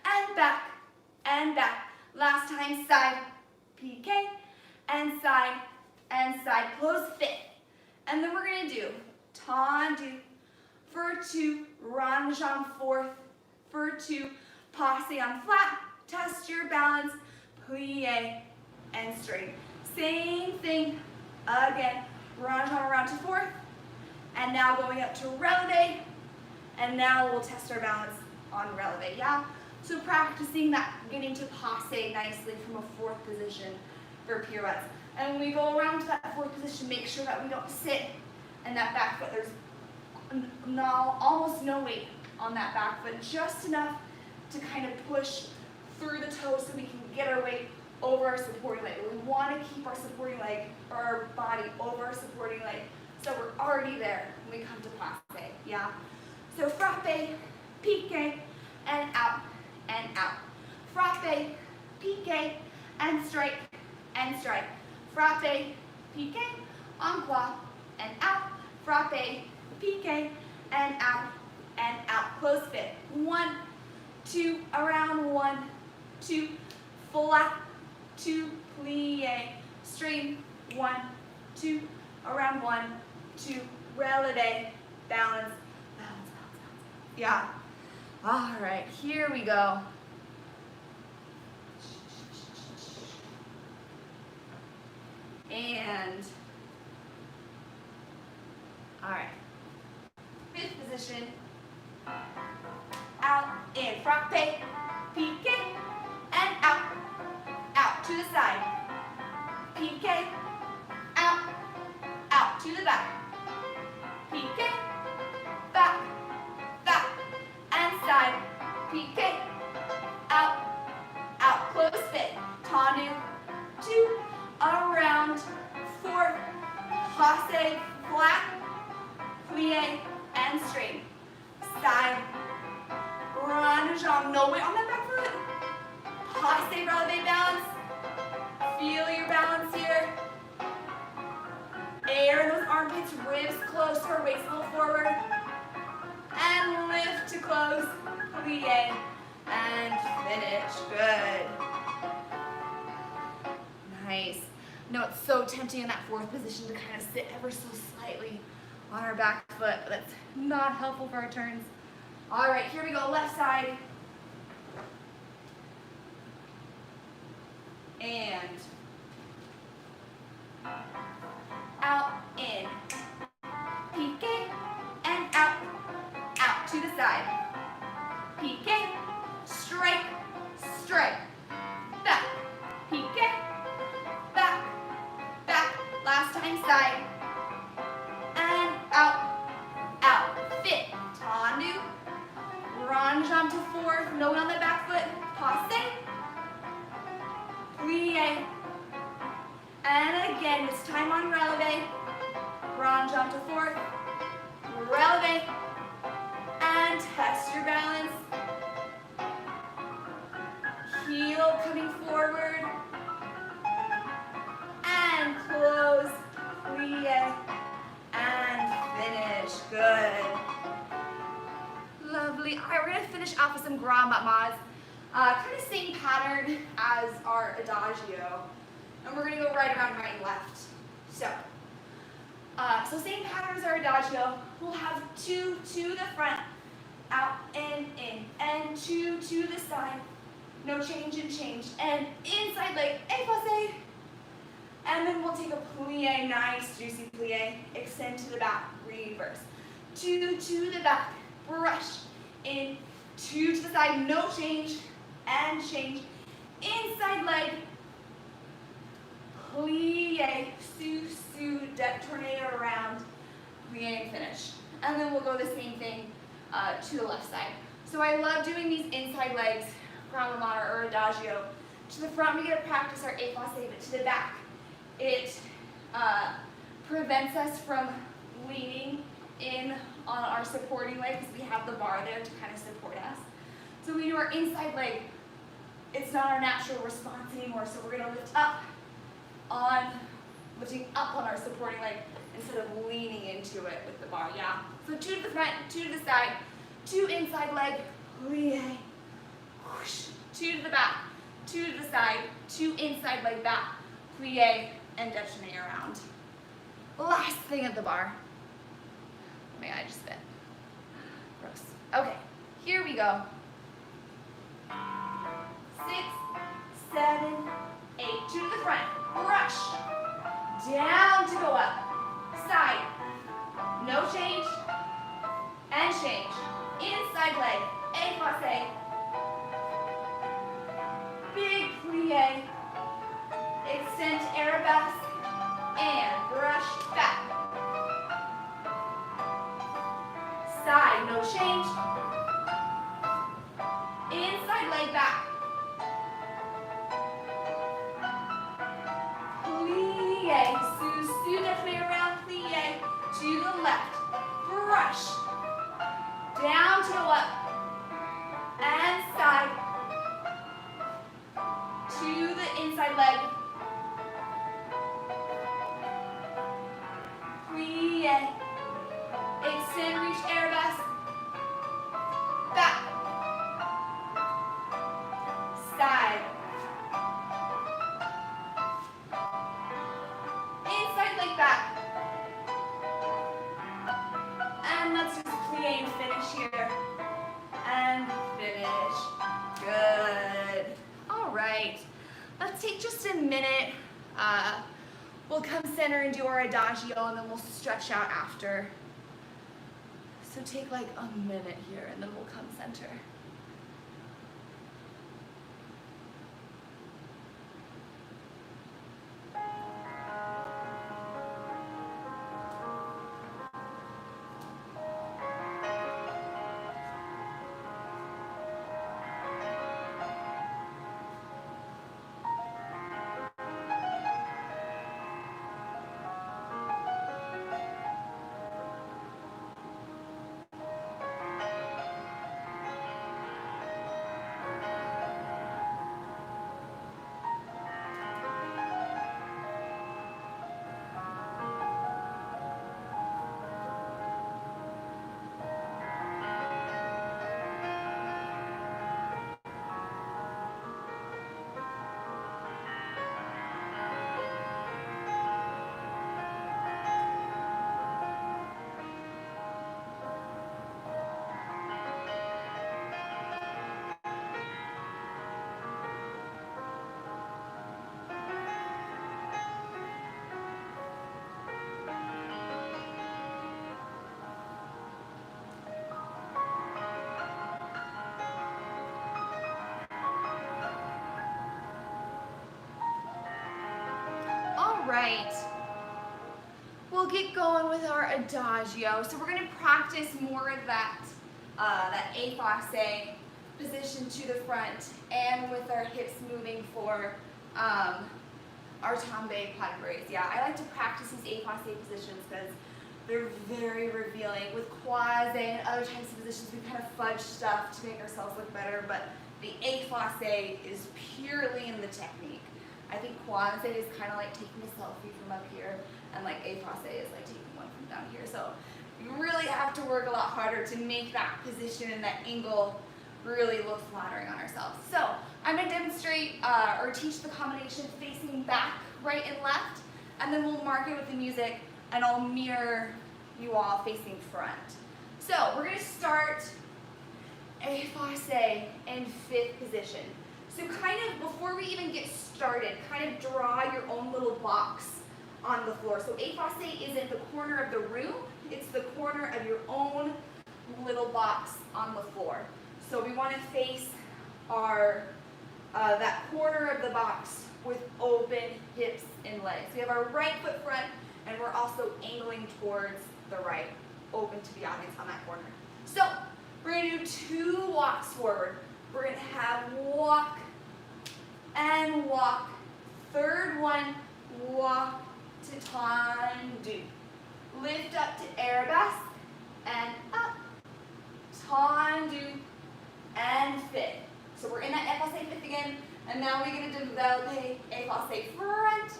and back, and back. Last time, side, pique, and side, close fifth. And then we're gonna do tendu for 2, range on fourth, for 2, passe on flat, test your balance, plie, and straight. Same thing again, range on around to fourth, and now going up to releve, and now we'll test our balance on releve, yeah? So practicing that, getting to passe nicely from a fourth position for pirouettes. And when we go around to that fourth position, make sure that we don't sit in that back foot. There's almost no weight on that back foot, just enough to kind of push through the toes so we can get our weight over our supporting leg. We want to keep our supporting leg, or our body over our supporting leg, so we're already there when we come to passe, yeah? So frappe, pique, and out, and out. Frappe, pique, and strike, and strike. Frappe, pique, en quad, and out. Frappe, pique, and out, and out. Close fit. 1, 2, around 1, 2, flat, 2, plie, straight, 1, 2, around 1, 2, releve, balance, balance. Yeah. All right, here we go. And, all right. Fifth position. Out, in, frappe, pique, and out. Out to the side. Pique, out, out to the back. Pique, back, back, and side. Pique, out, out, close fit. Tendu, 2, around, 4, passe, flat, plie, and straight. Side, run, jump, no weight on that back foot. Passe, releve, balance. Feel your balance here. Air in those armpits, ribs close to our waist, a little forward. And lift to close, plie, and finish. Good. Nice. No, it's so tempting in that fourth position to kind of sit ever so slightly on our back foot, but that's not helpful for our turns. All right, here we go, left side. And out, in, pique, and out, out to the side. Pique, strike, strike, back, pique, back, back, last time side, and out, out, fit, tendu, range on to fourth, no one on the back foot, passe, plie, and again, this time on releve, grand jump to fourth, releve, and test your balance. Heel coming forward, and close, plie, and finish. Good. Lovely. All right, we're gonna finish off with some grand battements. Kind of same pattern as our Adagio. And we're gonna go right around, right and left. So same pattern as our Adagio. We'll have two to the front, out and in, and two to the side. No change and change. And inside leg, effacé. And then we'll take a plie, nice juicy plie. Extend to the back, reverse. Two to the back, brush. In, two to the side, no change. And change. Inside leg, plie, su, tornado around, plie and finish. And then we'll go the same thing to the left side. So I love doing these inside legs, grand battement or Adagio. To the front, we get to practice our effacé, but to the back, it prevents us from leaning in on our supporting leg because we have the bar there to kind of support us. So when we do our inside leg, it's not our natural response anymore, so we're going to lifting up on our supporting leg instead of leaning into it with the bar, yeah? So two to the front, two to the side, two inside leg, plie, whoosh, two to the back, two to the side, two inside leg back, plie, and déjeuner around. Last thing at the bar. Oh my God, I just spit. Gross. Okay, here we go. 6, 7, 8, two to the front, brush, down to go up, side, no change, and change, inside leg, effacé, big plie, extend to arabesque, and brush back, side, no change, inside leg back, plie, su, definitely around, plie, to the left, brush, down to go up, and side, to the inside leg, plie, extend, reach, arabesque, back, side, inside leg back, and let's just plie and finish here, and finish, good. All right, let's take just a minute, we'll come center and do our Adagio and then we'll stretch out after. So take like a minute here and then we'll come center. Right, we'll get going with our Adagio. So we're going to practice more of that, that effacé position to the front and with our hips moving for our tombe pas de brise. Yeah, I like to practice these effacé positions because They're very revealing. With croisé and other types of positions, we kind of fudge stuff to make ourselves look better, but the effacé is purely in the technique. I think croisé is kind of like taking a selfie from up here, and like effacé is like taking one from down here. So you really have to work a lot harder to make that position and that angle really look flattering on ourselves. So I'm going to demonstrate or teach the combination facing back, right and left, and then we'll mark it with the music, and I'll mirror you all facing front. So we're going to start effacé in 5th position. So kind of before we even get started, kind of draw your own little box on the floor. So effacé isn't the corner of the room, it's the corner of your own little box on the floor. So we want to face our that corner of the box with open hips and legs. We have our right foot front, and we're also angling towards the right, open to the audience on that corner. So we're going to do 2 walks forward. We're going to have walk and walk. 3rd one, walk to tendu. Lift up to arabesque and up. Tendu and 5th. So we're in that effacé 5th again, and now we're going to develop effacé front,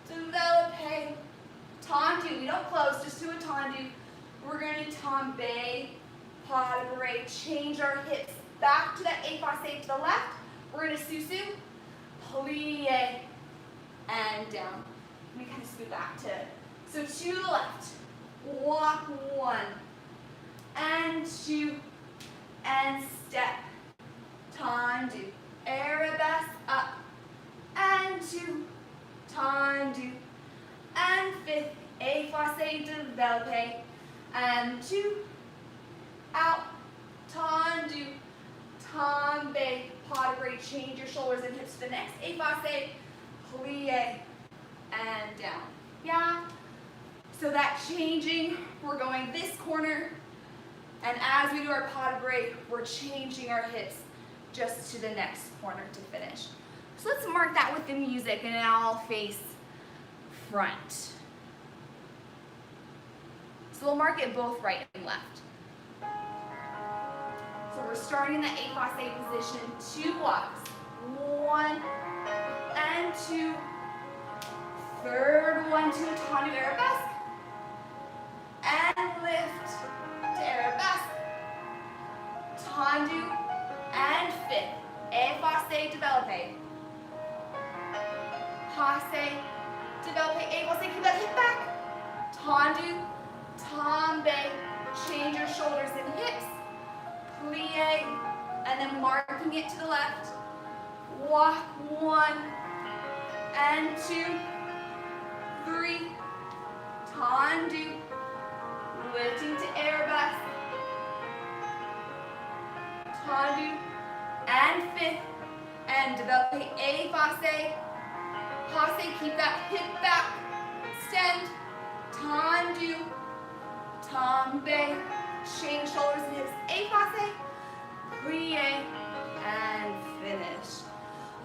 develop tendu. We don't close, just do a tendu. We're going to tombe, pas de bourrée, change our hips back to that effacé to the left. We're going to susu, plie, and down. Let me kind of scoot back to, so to the left, walk 1, and 2, and step, tendu, arabesque up, and 2, tendu, and 5th, effacé, développé, and 2, out, tendu, tombe, pas de bourrée, change your shoulders and hips to the next, effacé, plie, and down. Yeah? So that changing, we're going this corner, and as we do our pas de bourrée, we're changing our hips just to the next corner to finish. So let's mark that with the music, and now I'll face front. So we'll mark it both right and left. So we're starting in the effacé position, 2 walks. 1 and 2. 3rd one to a tendu arabesque. And lift to arabesque. Tendu and 5th. Effacé, développé. Passé, développé, effacé, keep that hip back. Tendu, tombe, change your shoulders and hips. Plie, and then marking it to the left. Walk 1 and 2, 3, tendu, lifting to arabesque, tendu, and 5th, and develop effacé, passé, keep that hip back, extend, tendu, tombe, change shoulders and hips, effacé, plie, and finish.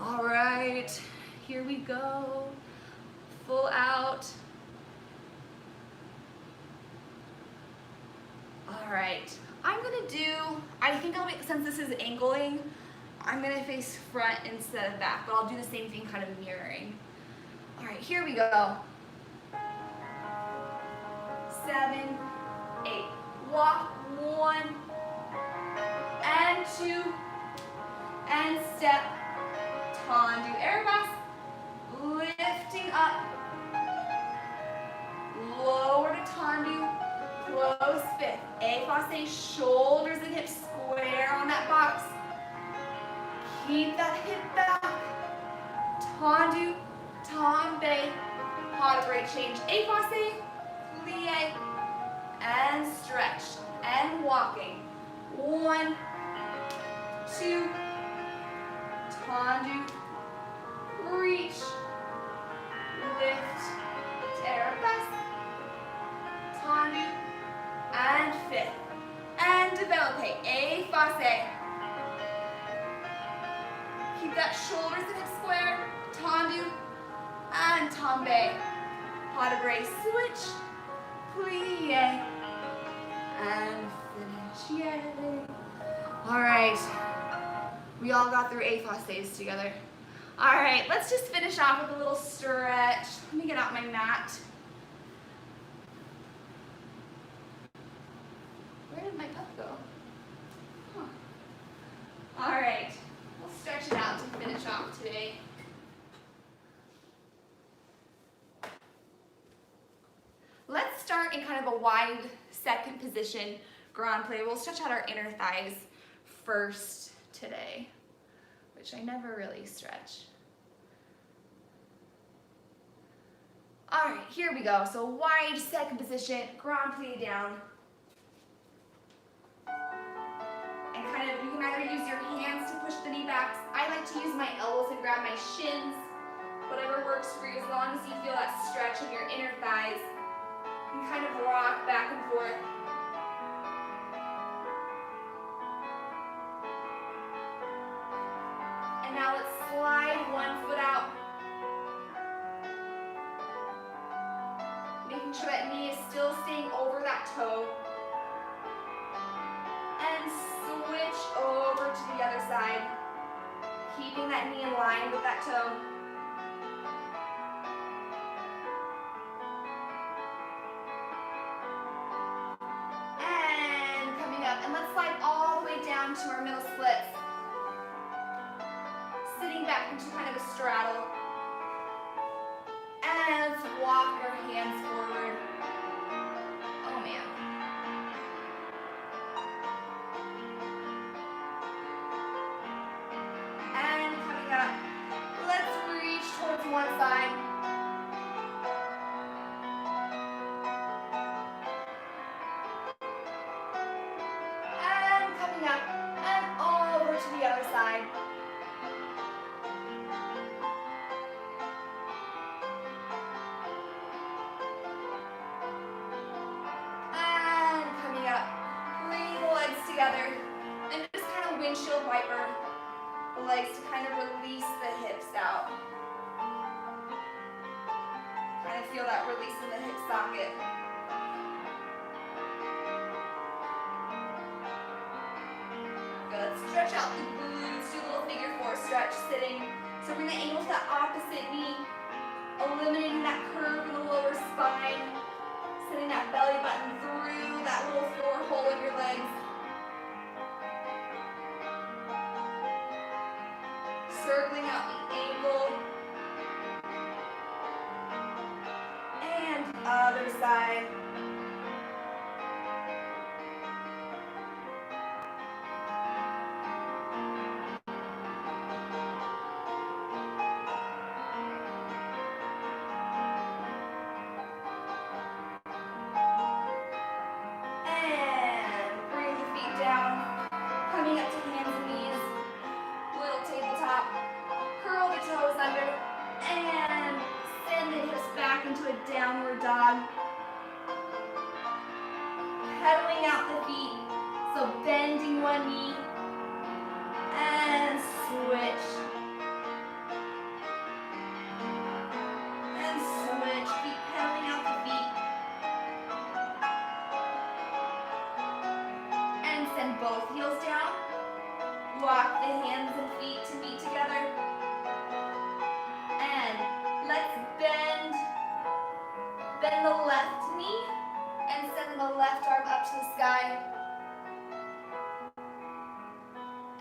All right, here we go, full out. All right, I'm gonna do, I think I'll make, since this is angling, I'm gonna face front instead of back, but I'll do the same thing, kind of mirroring. All right, here we go. 7, 8, walk 1 and 2, and step, tendu arabesque, lifting up, lower to tendu, close 5th, effacé, shoulders and hips square on that box, keep that hip back, tendu, tombe, pas de bourrée, change, effacé, plie, and stretch, and walking, 1, 2, tendu, reach, lift, to arabesque, tendu, and 5th, and develop, effacé. Keep that shoulders and hips square, tendu, and tombe, pas de bourrée, switch, plie, and finish, yay. All right, we all got through A days together. All right, let's just finish off with a little stretch. Let me get out my mat. Where did my cup go? Huh. All right, we'll stretch it out to finish off today. Let's start in kind of a wide second position grand plie. We'll stretch out our inner thighs first today, which I never really stretch. All right, here we go. So wide second position, grand plie down. And kind of, you can either use your hands to push the knee back. I like to use my elbows and grab my shins. Whatever works for you, as long as you feel that stretch in your inner thighs. You can kind of rock back and forth. And now let's slide one foot out. Making sure that knee is still staying over that toe. And switch over to the other side. Keeping that knee in line with that toe. And coming up. And let's slide all the way down to our middle splits. Sitting back into kind of a straddle. And let's walk our hands forward. Oh man. And coming up, let's reach towards one side. And coming up, and over to the other side. Together, and just kind of windshield wiper the legs to kind of release the hips out. Kind of feel that release in the hip socket. Good. Stretch out the glutes. Do a little figure four stretch sitting. So bring the ankle to that opposite knee, eliminating that curve in the lower spine, sending that belly button through that little floor hole in your legs. Circling out the ankle. And other side. And bring the feet down. Coming up to hands and knees. Little tabletop. Curl the toes under and send the hips back into a downward dog. Pedaling out the feet, so bending one knee and switch. And switch, keep pedaling out the feet. And send both heels down. Walk the hands and feet to meet together. And let's bend the left knee and send the left arm up to the sky.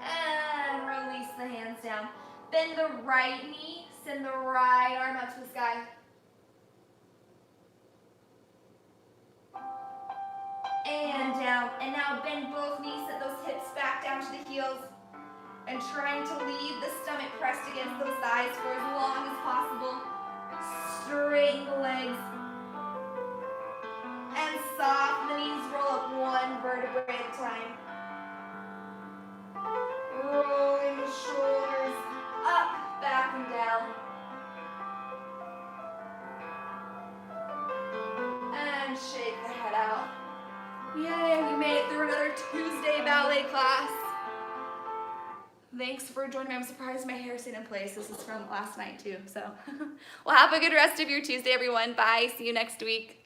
And release the hands down. Bend the right knee, send the right arm up to the sky. And down. And now bend both knees, set those hips back down to the heels. And trying to leave the stomach pressed against those thighs for as long as possible. Straighten the legs. And soften the knees, roll up one vertebrae at a time. Rolling the shoulders up, back, and down. And shake the head out. Yay, we made it through another Tuesday ballet class. Thanks for joining me. I'm surprised my hair stayed in place. This is from last night too. So, well, have a good rest of your Tuesday, everyone. Bye. See you next week.